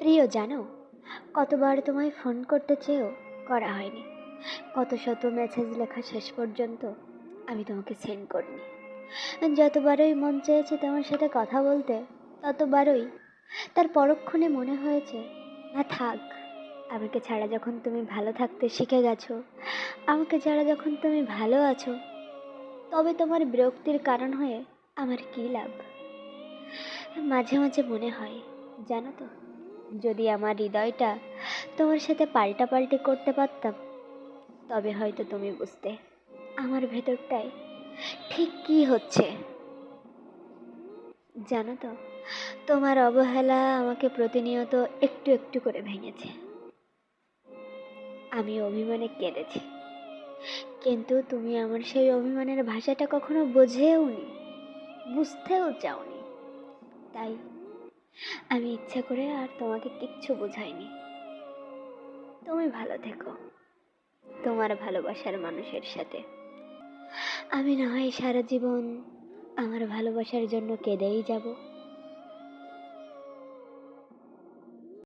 প্রিয়, জানো কতবার তোমায় ফোন করতে চেয়েও করা হয়নি। কত শত মেসেজ লেখা শেষ পর্যন্ত আমি তোমাকে সেন্ড করিনি। যতবারই মন চেয়েছে তোমার সাথে কথা বলতে, ততবারই তার পরক্ষণে মনে হয়েছে, না থাক, আমাকে ছাড়া যখন তুমি ভালো থাকতে শিখে গেছো, আমাকে ছাড়া যখন তুমি ভালো আছো, তবে তোমার বিরক্তির কারণ হয়ে আমার কী লাভ। মাঝে মাঝে মনে হয়, জানো তো, যদি আমার হৃদয়টা তোমার সাথে পাল্টাপাল্টি করতে পারতাম, তবে হয়তো তুমি বুঝতে আমার ভেতরটায় ঠিক কী হচ্ছে। জানো তো, তোমার অবহেলা আমাকে প্রতিনিয়ত একটু একটু করে ভেঙেছে। আমি অভিমানে কেঁদেছি, কিন্তু তুমি আমার সেই অভিমানের ভাষাটা কখনো বোঝেওনি, বুঝতেও চাওনি। তাই আমি ইচ্ছা করে আর তোমাকে কিচ্ছু বোঝাইনি। তুমি ভালো থেকো তোমার ভালোবাসার মানুষের সাথে। আমি না হয় সারা জীবন আমার ভালোবাসার জন্য কেঁদেই যাব।